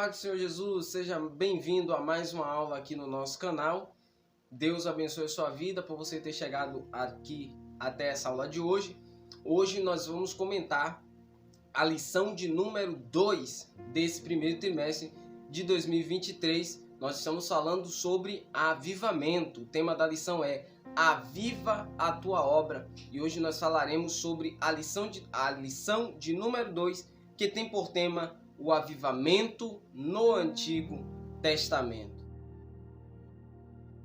paz do Senhor Jesus, seja bem-vindo a mais uma aula aqui no nosso canal. Deus abençoe a sua vida por você ter chegado aqui até essa aula de hoje. Hoje nós vamos comentar a lição de número 2 desse primeiro trimestre de 2023. Nós estamos falando sobre avivamento. O tema da lição é Aviva a tua obra. E hoje nós falaremos sobre a lição de número 2, que tem por tema o avivamento no Antigo Testamento.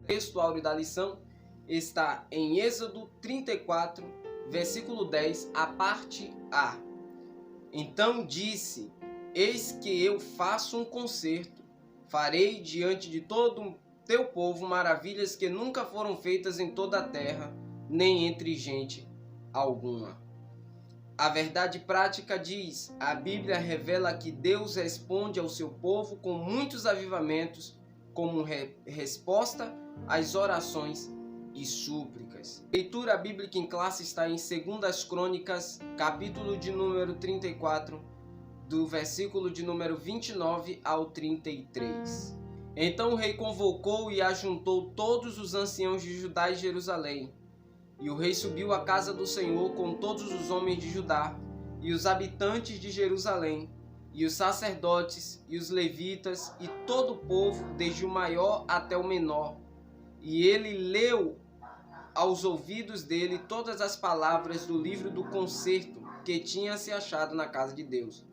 O texto áureo da lição está em Êxodo 34, versículo 10, a parte A. Então disse: Eis que eu faço um concerto, farei diante de todo o teu povo maravilhas que nunca foram feitas em toda a terra, nem entre gente alguma. A verdade prática diz, a Bíblia revela que Deus responde ao seu povo com muitos avivamentos como resposta às orações e súplicas. A leitura bíblica em classe está em 2 Crônicas, capítulo de número 34, do versículo de número 29 ao 33. Então o rei convocou e ajuntou todos os anciãos de Judá e Jerusalém. E o rei subiu à casa do Senhor com todos os homens de Judá, e os habitantes de Jerusalém, e os sacerdotes, e os levitas, e todo o povo, desde o maior até o menor. E ele leu aos ouvidos dele todas as palavras do livro do concerto que tinha se achado na casa de Deus.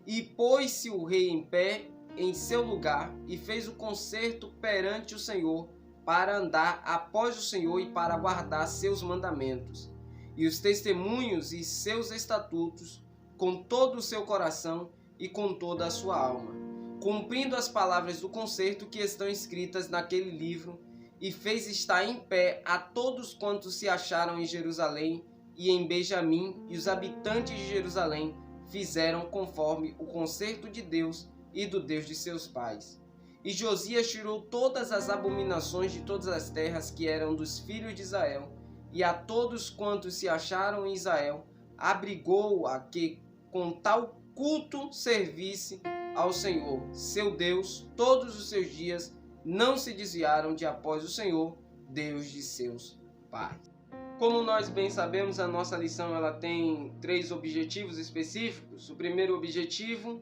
E pôs-se o rei em pé em seu lugar, e fez o concerto perante o Senhor, para andar após o Senhor e para guardar seus mandamentos, e os testemunhos e seus estatutos, com todo o seu coração e com toda a sua alma, cumprindo as palavras do concerto que estão escritas naquele livro, e fez estar em pé a todos quantos se acharam em Jerusalém e em Benjamim, e os habitantes de Jerusalém fizeram conforme o concerto de Deus e do Deus de seus pais. E Josias tirou todas as abominações de todas as terras que eram dos filhos de Israel, e a todos quantos se acharam em Israel, abrigou a que com tal culto servisse ao Senhor, seu Deus, todos os seus dias, não se desviaram de após o Senhor, Deus de seus pais. Como nós bem sabemos, a nossa lição ela tem 3 objetivos específicos. O primeiro objetivo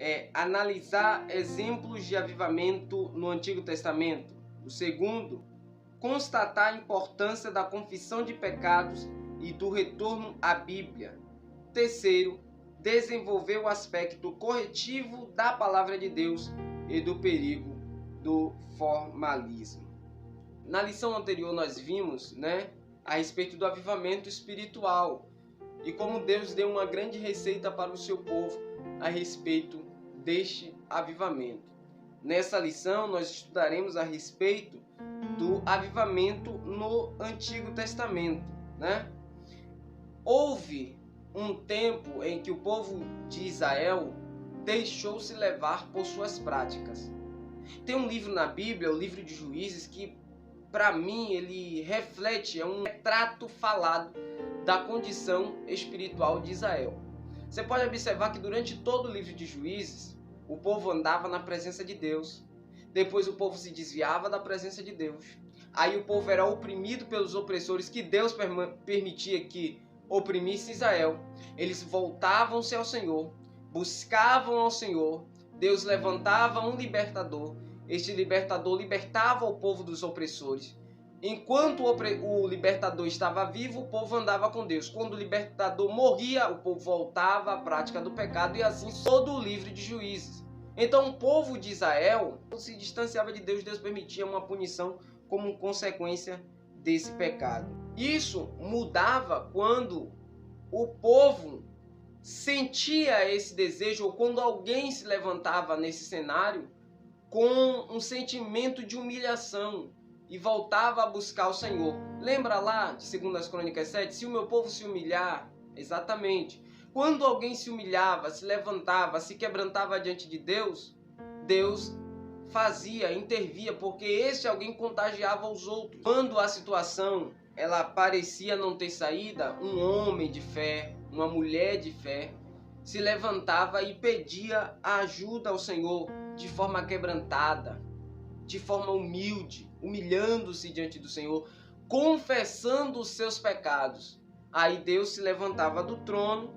é analisar exemplos de avivamento no Antigo Testamento. O segundo, constatar a importância da confissão de pecados e do retorno à Bíblia. Terceiro, desenvolver o aspecto corretivo da palavra de Deus e do perigo do formalismo. Na lição anterior nós vimos, a respeito do avivamento espiritual e como Deus deu uma grande receita para o seu povo a respeito deste avivamento. Nessa lição nós estudaremos a respeito do avivamento no Antigo Testamento, Houve um tempo em que o povo de Israel deixou-se levar por suas práticas. Tem um livro na Bíblia, o livro de Juízes, que para mim ele reflete, é um retrato falado da condição espiritual de Israel. Você pode observar que durante todo o livro de Juízes, o povo andava na presença de Deus. Depois o povo se desviava da presença de Deus. Aí o povo era oprimido pelos opressores que Deus permitia que oprimisse Israel. Eles voltavam-se ao Senhor, buscavam ao Senhor. Deus levantava um libertador. Este libertador libertava o povo dos opressores. Enquanto o libertador estava vivo, o povo andava com Deus. Quando o libertador morria, o povo voltava à prática do pecado, e assim todo o livro de Juízes. Então o povo de Israel se distanciava de Deus. Deus permitia uma punição como consequência desse pecado. Isso mudava quando o povo sentia esse desejo, ou quando alguém se levantava nesse cenário com um sentimento de humilhação e voltava a buscar o Senhor. Lembra lá de 2 Crônicas 7? Se o meu povo se humilhar, exatamente. Quando alguém se humilhava, se levantava, se quebrantava diante de Deus, Deus fazia, intervia, porque esse alguém contagiava os outros. Quando a situação ela parecia não ter saída, um homem de fé, uma mulher de fé, se levantava e pedia ajuda ao Senhor, de forma quebrantada, de forma humilde, humilhando-se diante do Senhor, confessando os seus pecados, aí Deus se levantava do trono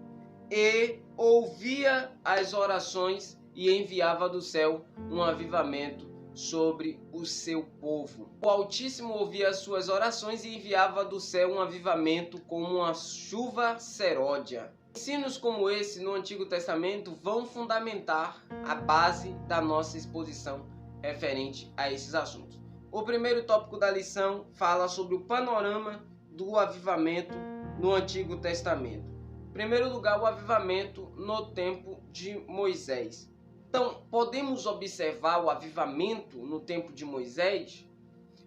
e ouvia as orações e enviava do céu um avivamento sobre o seu povo. O Altíssimo ouvia as suas orações e enviava do céu um avivamento como uma chuva seródia. Ensinos como esse no Antigo Testamento vão fundamentar a base da nossa exposição referente a esses assuntos. O primeiro tópico da lição fala sobre o panorama do avivamento no Antigo Testamento. Em primeiro lugar, o avivamento no tempo de Moisés. Então, podemos observar o avivamento no tempo de Moisés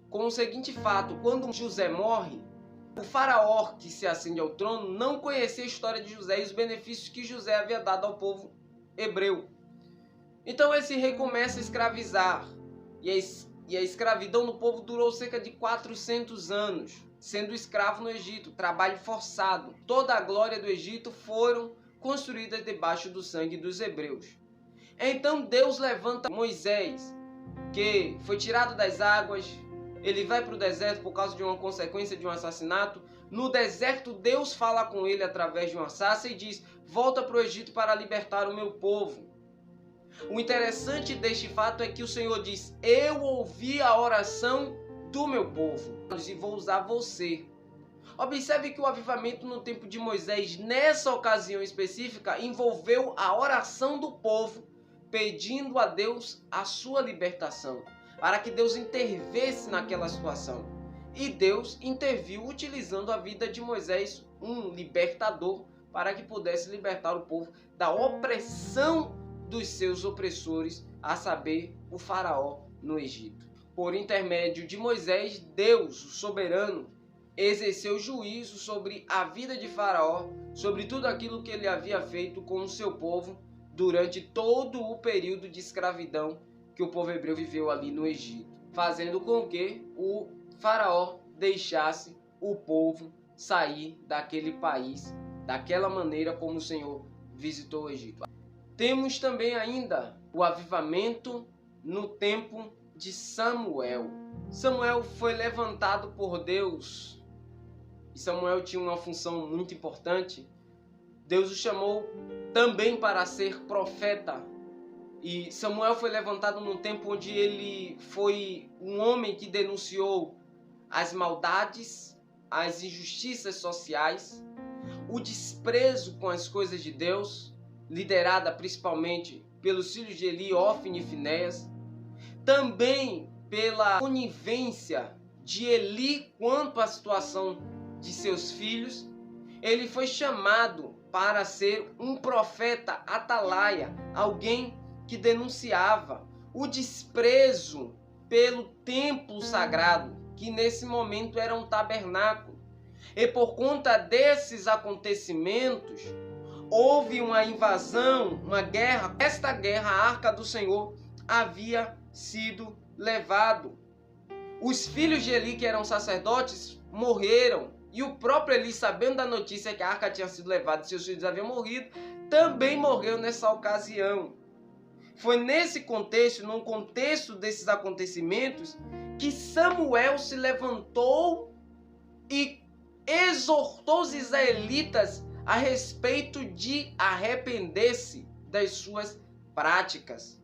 com o seguinte fato: quando José morre, o faraó que se ascende ao trono não conhecia a história de José e os benefícios que José havia dado ao povo hebreu. Então esse rei começa a escravizar, e a escravidão no povo durou cerca de 400 anos, sendo escravo no Egito, trabalho forçado. Toda a glória do Egito foram construídas debaixo do sangue dos hebreus. Então Deus levanta Moisés, que foi tirado das águas, ele vai para o deserto por causa de uma consequência de um assassinato. No deserto, Deus fala com ele através de uma sarça e diz: volta para o Egito para libertar o meu povo. O interessante deste fato é que o Senhor diz: eu ouvi a oração do meu povo e vou usar você. Observe que o avivamento no tempo de Moisés, nessa ocasião específica, envolveu a oração do povo, pedindo a Deus a sua libertação, para que Deus intervesse naquela situação. E Deus interviu utilizando a vida de Moisés, um libertador, para que pudesse libertar o povo da opressão dos seus opressores, a saber, o faraó no Egito. Por intermédio de Moisés, Deus, o soberano, exerceu juízo sobre a vida de Faraó, sobre tudo aquilo que ele havia feito com o seu povo durante todo o período de escravidão que o povo hebreu viveu ali no Egito, fazendo com que o Faraó deixasse o povo sair daquele país, daquela maneira como o Senhor visitou o Egito. Temos também ainda o avivamento no tempo de Samuel. Samuel foi levantado por Deus. E Samuel tinha uma função muito importante. Deus o chamou também para ser profeta. E Samuel foi levantado num tempo onde ele foi um homem que denunciou as maldades, as injustiças sociais, o desprezo com as coisas de Deus, liderada principalmente pelos filhos de Eli, Ofni e Finéias, também pela conivência de Eli quanto à situação de seus filhos. Ele foi chamado para ser um profeta atalaia, alguém que denunciava o desprezo pelo templo sagrado, que nesse momento era um tabernáculo. E por conta desses acontecimentos, houve uma invasão, uma guerra. Esta guerra, a Arca do Senhor havia sido levado. Os filhos de Eli, que eram sacerdotes, morreram. E o próprio Eli, sabendo da notícia que a arca tinha sido levada e seus filhos haviam morrido, também morreu nessa ocasião. Foi nesse contexto, num contexto desses acontecimentos, que Samuel se levantou e exortou os israelitas a respeito de arrepender-se das suas práticas.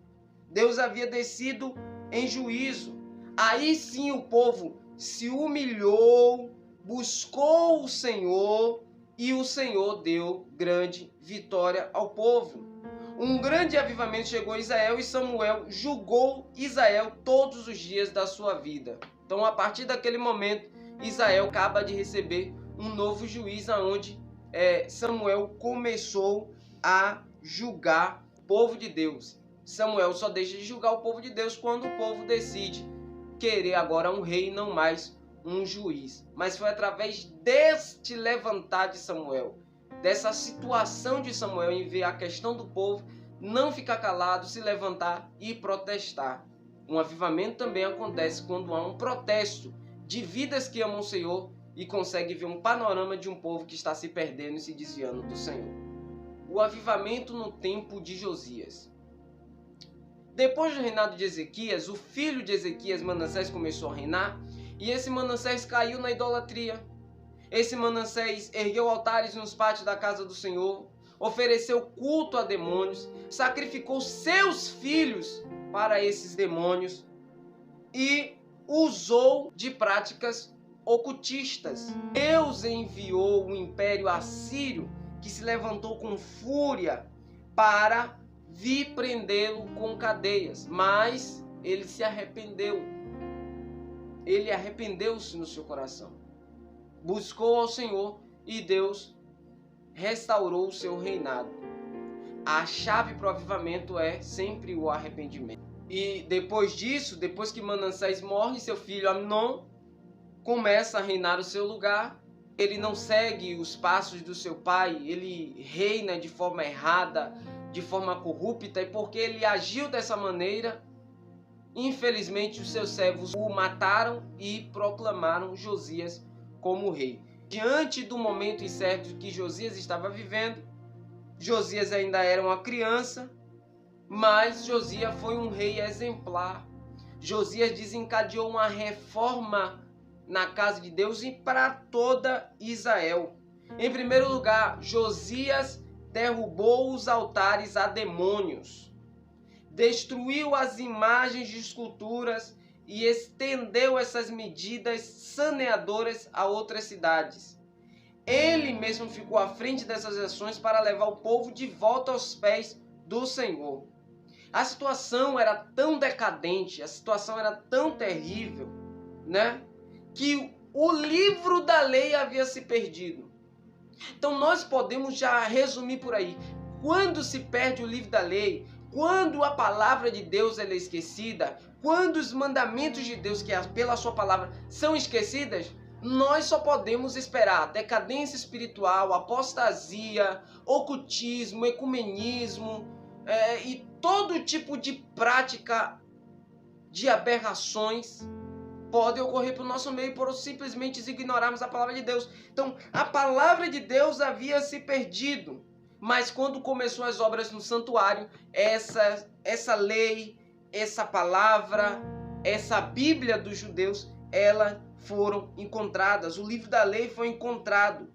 Deus havia descido em juízo. Aí sim o povo se humilhou, buscou o Senhor e o Senhor deu grande vitória ao povo. Um grande avivamento chegou a Israel e Samuel julgou Israel todos os dias da sua vida. Então, a partir daquele momento, Israel acaba de receber um novo juiz, onde Samuel começou a julgar o povo de Deus. Samuel só deixa de julgar o povo de Deus quando o povo decide querer agora um rei e não mais um juiz. Mas foi através deste levantar de Samuel, dessa situação de Samuel em ver a questão do povo, não ficar calado, se levantar e protestar. Um avivamento também acontece quando há um protesto de vidas que amam o Senhor e consegue ver um panorama de um povo que está se perdendo e se desviando do Senhor. O avivamento no tempo de Josias. Depois do reinado de Ezequias, o filho de Ezequias, Manassés, começou a reinar, e esse Manassés caiu na idolatria. Esse Manassés ergueu altares nos pátios da casa do Senhor, ofereceu culto a demônios, sacrificou seus filhos para esses demônios e usou de práticas ocultistas. Deus enviou o império assírio, que se levantou com fúria para vir prendê-lo com cadeias, mas ele se arrependeu. Ele arrependeu-se no seu coração, buscou ao Senhor e Deus restaurou o seu reinado. A chave para o avivamento é sempre o arrependimento. E depois disso, depois que Manassés morre, seu filho Amnon começa a reinar o seu lugar. Ele não segue os passos do seu pai, ele reina de forma errada, de forma corrupta, e porque ele agiu dessa maneira, infelizmente os seus servos o mataram e proclamaram Josias como rei. Diante do momento incerto que Josias estava vivendo, Josias ainda era uma criança, mas Josias foi um rei exemplar. Josias desencadeou uma reforma na casa de Deus e para toda Israel. Em primeiro lugar, Josias derrubou os altares a demônios, destruiu as imagens de esculturas e estendeu essas medidas saneadoras a outras cidades. Ele mesmo ficou à frente dessas ações para levar o povo de volta aos pés do Senhor. A situação era tão decadente, a situação era tão terrível, né? Que o livro da lei havia se perdido. Então nós podemos já resumir por aí. Quando se perde o livro da lei, quando a palavra de Deus é esquecida, quando os mandamentos de Deus, que é pela sua palavra, são esquecidas, nós só podemos esperar decadência espiritual, apostasia, ocultismo, ecumenismo e todo tipo de prática de aberrações pode ocorrer para o nosso meio por simplesmente ignorarmos a palavra de Deus. Então, a palavra de Deus havia se perdido, mas quando começou as obras no santuário, essa lei, essa palavra, essa Bíblia dos judeus, elas foram encontradas. O livro da lei foi encontrado.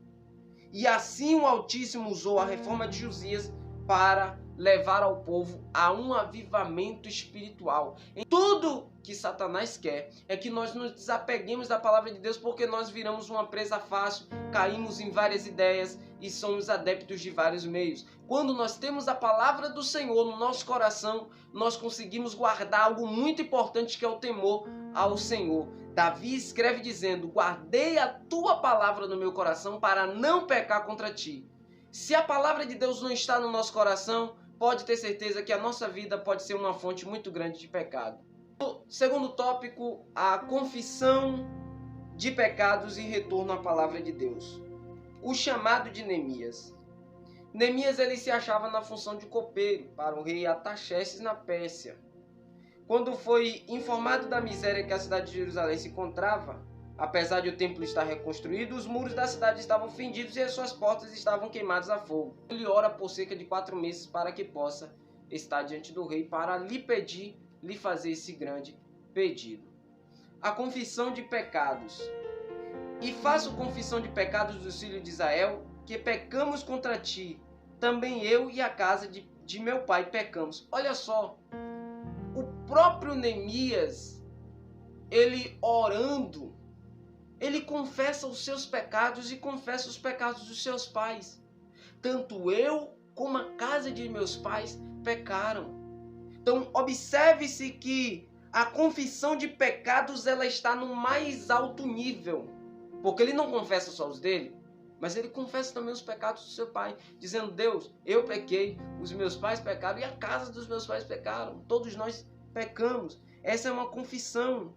E assim o Altíssimo usou a reforma de Josias para levar ao povo a um avivamento espiritual. Em tudo que Satanás quer é que nós nos desapeguemos da palavra de Deus, porque nós viramos uma presa fácil, caímos em várias ideias e somos adeptos de vários meios. Quando nós temos a palavra do Senhor no nosso coração, nós conseguimos guardar algo muito importante, que é o temor ao Senhor. Davi escreve dizendo: guardei a tua palavra no meu coração para não pecar contra ti. Se a palavra de Deus não está no nosso coração, pode ter certeza que a nossa vida pode ser uma fonte muito grande de pecado. O segundo tópico, a confissão de pecados e retorno à palavra de Deus. O chamado de Neemias. Neemias ele se achava na função de copeiro para o rei Artaxerxes na Pérsia. Quando foi informado da miséria que a cidade de Jerusalém se encontrava, apesar de o templo estar reconstruído, os muros da cidade estavam fendidos e as suas portas estavam queimadas a fogo. Ele ora por cerca de 4 meses para que possa estar diante do rei para lhe pedir, lhe fazer esse grande pedido. A confissão de pecados. E faço confissão de pecados dos filhos de Israel, que pecamos contra ti. Também eu e a casa de meu pai pecamos. Olha só, o próprio Neemias, ele orando, ele confessa os seus pecados e confessa os pecados dos seus pais. Tanto eu como a casa de meus pais pecaram. Então, observe-se que a confissão de pecados ela está no mais alto nível. Porque ele não confessa só os dele, mas ele confessa também os pecados do seu pai, dizendo: Deus, eu pequei, os meus pais pecaram e a casa dos meus pais pecaram. Todos nós pecamos. Essa é uma confissão.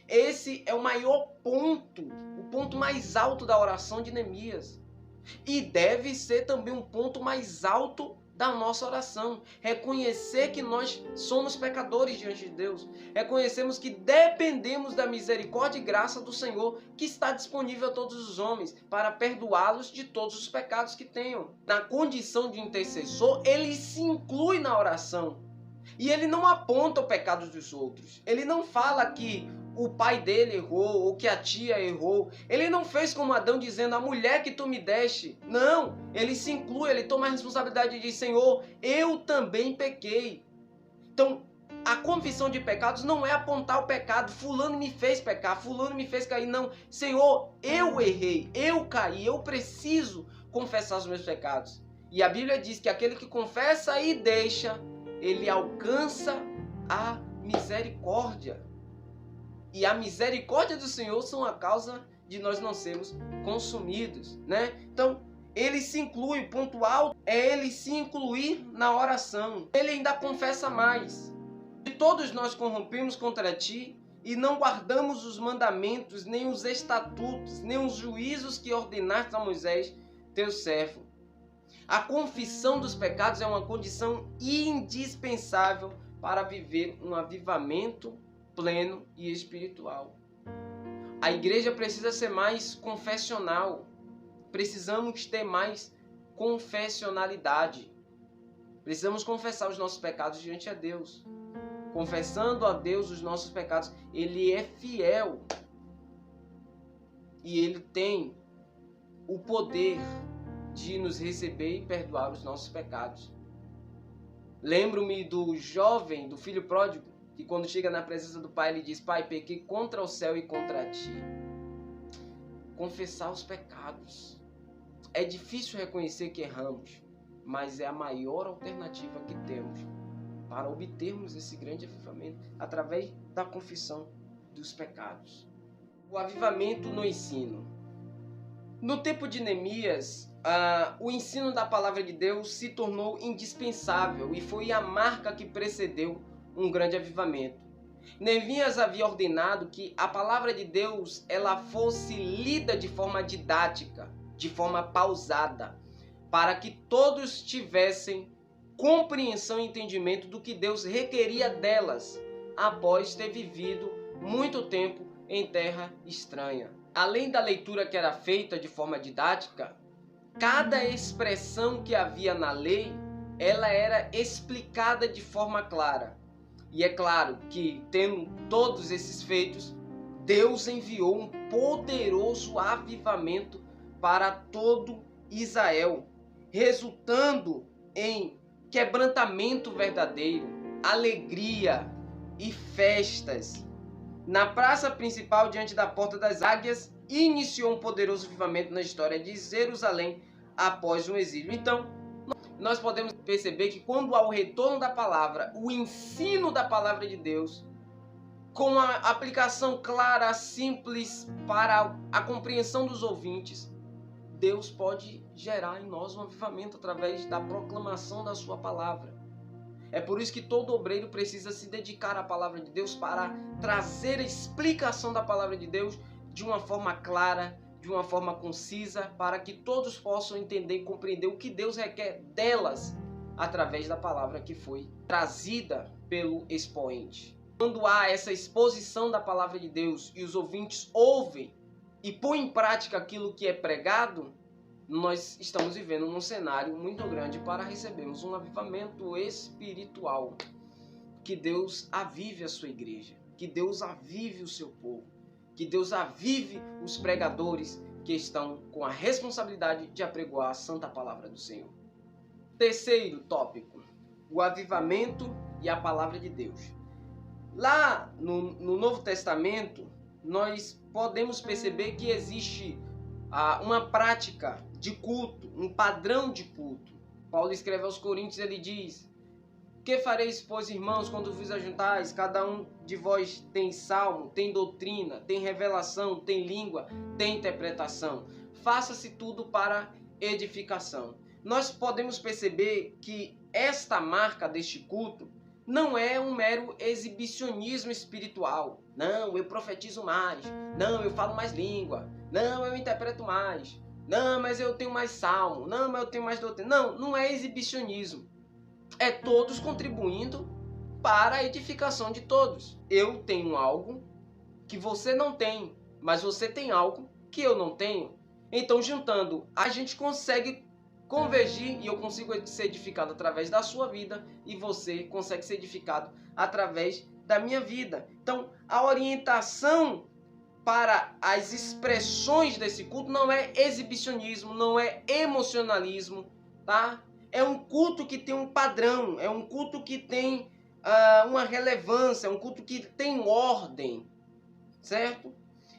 Esse é o maior ponto, o ponto mais alto da oração de Neemias. E deve ser também um ponto mais alto da nossa oração. Reconhecer que nós somos pecadores diante de Deus. Reconhecemos que dependemos da misericórdia e graça do Senhor, que está disponível a todos os homens, para perdoá-los de todos os pecados que tenham. Na condição de intercessor, ele se inclui na oração. E ele não aponta o pecado dos outros. Ele não fala que o pai dele errou ou que a tia errou. Ele não fez como Adão dizendo, a mulher que tu me deste. Não, ele se inclui, ele toma a responsabilidade e diz, Senhor, eu também pequei. Então, a confissão de pecados não é apontar o pecado, fulano me fez pecar, fulano me fez cair, não. Senhor, eu errei, eu caí, eu preciso confessar os meus pecados. E a Bíblia diz que aquele que confessa e deixa, ele alcança a misericórdia. E a misericórdia do Senhor são a causa de nós não sermos consumidos, né? Então, ele se inclui, o ponto alto é ele se incluir na oração. Ele ainda confessa mais. E todos nós corrompemos contra ti e não guardamos os mandamentos, nem os estatutos, nem os juízos que ordenaste a Moisés, teu servo. A confissão dos pecados é uma condição indispensável para viver um avivamento pleno e espiritual. A igreja precisa ser mais confessional. Precisamos ter mais confessionalidade. Precisamos confessar os nossos pecados diante a Deus. Confessando a Deus os nossos pecados, Ele é fiel. E Ele tem o poder de nos receber e perdoar os nossos pecados. Lembro-me do jovem, do filho pródigo, que quando chega na presença do pai, ele diz, Pai, pequei contra o céu e contra ti. Confessar os pecados. É difícil reconhecer que erramos, mas é a maior alternativa que temos para obtermos esse grande avivamento, através da confissão dos pecados. O avivamento no ensino. No tempo de Neemias, o ensino da palavra de Deus se tornou indispensável e foi a marca que precedeu um grande avivamento. Neemias havia ordenado que a palavra de Deus ela fosse lida de forma didática, de forma pausada, para que todos tivessem compreensão e entendimento do que Deus requeria delas após ter vivido muito tempo em terra estranha. Além da leitura que era feita de forma didática, cada expressão que havia na lei, ela era explicada de forma clara. E é claro que, tendo todos esses feitos, Deus enviou um poderoso avivamento para todo Israel, resultando em quebrantamento verdadeiro, alegria e festas. Na praça principal, diante da Porta das Águias, iniciou um poderoso avivamento na história de Jerusalém após o exílio. Então, nós podemos perceber que quando há o retorno da palavra, o ensino da palavra de Deus, com a aplicação clara, simples para a compreensão dos ouvintes, Deus pode gerar em nós um avivamento através da proclamação da sua palavra. É por isso que todo obreiro precisa se dedicar à palavra de Deus para trazer a explicação da palavra de Deus de uma forma clara, de uma forma concisa, para que todos possam entender e compreender o que Deus requer delas através da palavra que foi trazida pelo expoente. Quando há essa exposição da palavra de Deus e os ouvintes ouvem e põe em prática aquilo que é pregado, nós estamos vivendo num cenário muito grande para recebermos um avivamento espiritual. Que Deus avive a sua igreja, que Deus avive o seu povo, que Deus avive os pregadores que estão com a responsabilidade de apregoar a santa palavra do Senhor. Terceiro tópico, o avivamento e a palavra de Deus. Lá no Novo Testamento, nós podemos perceber que existe uma prática de culto, um padrão de culto. Paulo escreve aos Coríntios, ele diz, que fareis, pois, irmãos, quando vos ajuntais? Cada um de vós tem salmo, tem doutrina, tem revelação, tem língua, tem interpretação. Faça-se tudo para edificação. Nós podemos perceber que esta marca deste culto não é um mero exibicionismo espiritual. Não, eu profetizo mais. Não, eu falo mais língua. Não, eu interpreto mais. Não, mas eu tenho mais salmo. Não, mas eu tenho mais doutrina. Não, não é exibicionismo. É todos contribuindo para a edificação de todos. Eu tenho algo que você não tem, mas você tem algo que eu não tenho. Então, juntando, a gente consegue convergir e eu consigo ser edificado através da sua vida e você consegue ser edificado através da minha vida. Então, a orientação para as expressões desse culto não é exibicionismo, não é emocionalismo, tá? É um culto que tem um padrão, é um culto que tem uma relevância, é um culto que tem ordem, certo?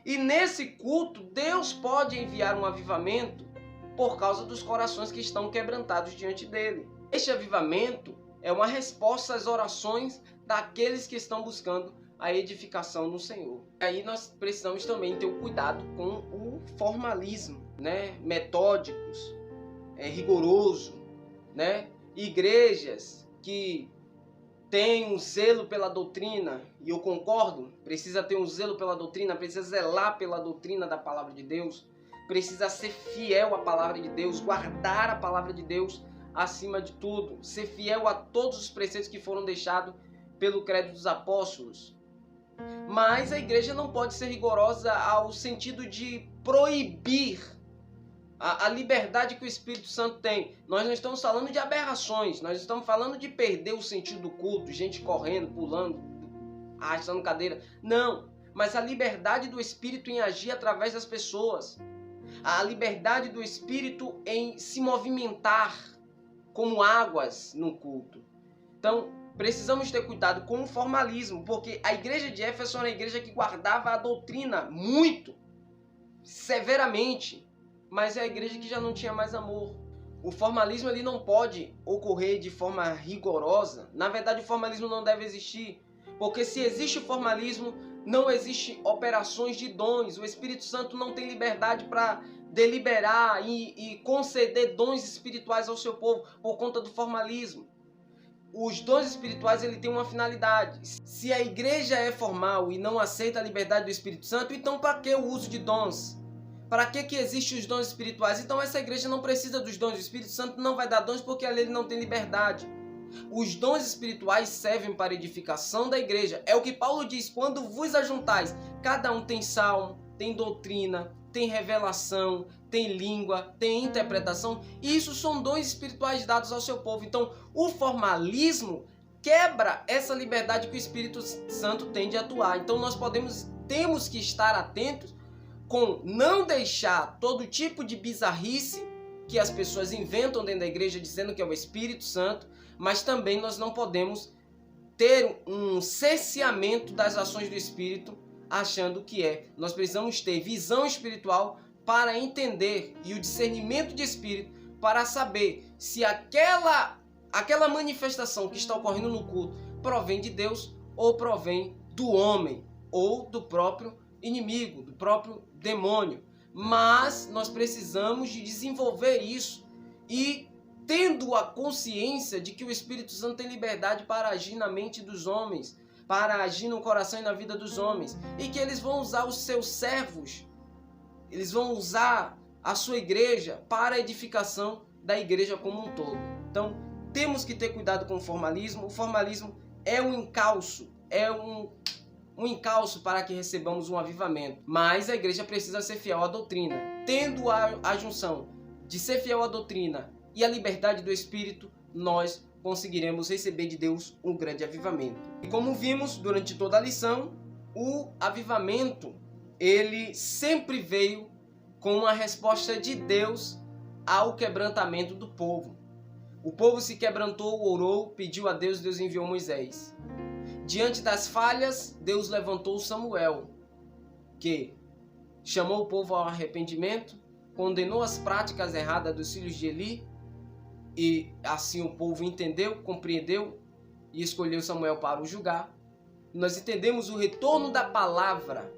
E nesse culto, Deus pode enviar um avivamento por causa dos corações que estão quebrantados diante dele. Este avivamento é uma resposta às orações daqueles que estão buscando a edificação no Senhor. Aí nós precisamos também ter o cuidado com o formalismo, né? Metódicos, rigoroso, né? Igrejas que têm um zelo pela doutrina, e eu concordo, precisa ter um zelo pela doutrina, precisa zelar pela doutrina da palavra de Deus, precisa ser fiel à palavra de Deus, guardar a palavra de Deus acima de tudo, ser fiel a todos os preceitos que foram deixados pelo credo dos apóstolos. Mas a igreja não pode ser rigorosa ao sentido de proibir a liberdade que o Espírito Santo tem. Nós não estamos falando de aberrações, nós estamos falando de perder o sentido do culto, gente correndo, pulando, arrastando cadeira. Não, mas a liberdade do Espírito em agir através das pessoas. A liberdade do Espírito em se movimentar como águas no culto. Então, precisamos ter cuidado com o formalismo, porque a igreja de Éfeso era uma igreja que guardava a doutrina muito severamente, mas é a igreja que já não tinha mais amor. O formalismo ele não pode ocorrer de forma rigorosa. Na verdade, o formalismo não deve existir, porque se existe o formalismo, não existe operações de dons. O Espírito Santo não tem liberdade para deliberar e conceder dons espirituais ao seu povo por conta do formalismo. Os dons espirituais ele tem uma finalidade. Se a igreja é formal e não aceita a liberdade do Espírito Santo, então para que o uso de dons? Para que existem os dons espirituais? Então essa igreja não precisa dos dons. O Espírito Santo não vai dar dons porque ali ele não tem liberdade. Os dons espirituais servem para a edificação da igreja. É o que Paulo diz, quando vos ajuntais, cada um tem salmo, tem doutrina, tem revelação, tem língua, tem interpretação. E isso são dons espirituais dados ao seu povo. Então o formalismo quebra essa liberdade que o Espírito Santo tem de atuar. Então nós temos que estar atentos com não deixar todo tipo de bizarrice que as pessoas inventam dentro da igreja dizendo que é o Espírito Santo, mas também nós não podemos ter um cerceamento das ações do Espírito achando que é. Nós precisamos ter visão espiritual para entender e o discernimento de Espírito para saber se aquela manifestação que está ocorrendo no culto provém de Deus ou provém do homem ou do próprio inimigo, do próprio demônio. Mas nós precisamos de desenvolver isso e tendo a consciência de que o Espírito Santo tem liberdade para agir na mente dos homens, para agir no coração e na vida dos homens, e que eles vão usar os seus servos, eles vão usar a sua igreja para a edificação da igreja como um todo. Então, temos que ter cuidado com o formalismo. O formalismo é um encalço, um encalço para que recebamos um avivamento. Mas a igreja precisa ser fiel à doutrina. Tendo a junção de ser fiel à doutrina e a liberdade do Espírito, nós conseguiremos receber de Deus um grande avivamento. E como vimos durante toda a lição, o avivamento, ele sempre veio com uma resposta de Deus ao quebrantamento do povo. O povo se quebrantou, orou, pediu a Deus, Deus enviou Moisés. Diante das falhas, Deus levantou Samuel, que chamou o povo ao arrependimento, condenou as práticas erradas dos filhos de Eli, e assim o povo entendeu, compreendeu e escolheu Samuel para o julgar. Nós entendemos o retorno da palavra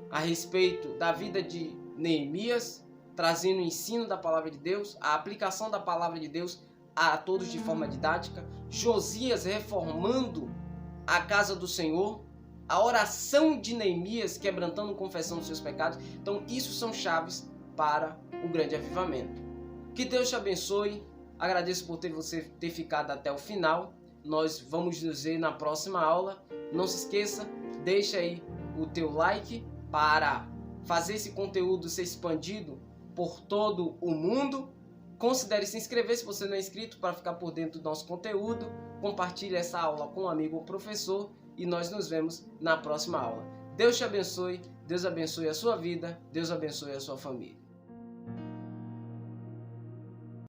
a respeito da vida de Neemias, trazendo o ensino da palavra de Deus, a aplicação da palavra de Deus a todos de forma didática. Josias reformando a casa do Senhor, a oração de Neemias quebrantando e confessando os seus pecados. Então isso são chaves para o grande avivamento. Que Deus te abençoe. Agradeço por você ter ficado até o final. Nós vamos nos ver na próxima aula. Não se esqueça, deixa aí o teu like para fazer esse conteúdo ser expandido por todo o mundo. Considere se inscrever se você não é inscrito para ficar por dentro do nosso conteúdo. Compartilhe essa aula com um amigo ou professor e nós nos vemos na próxima aula. Deus te abençoe, Deus abençoe a sua vida, Deus abençoe a sua família.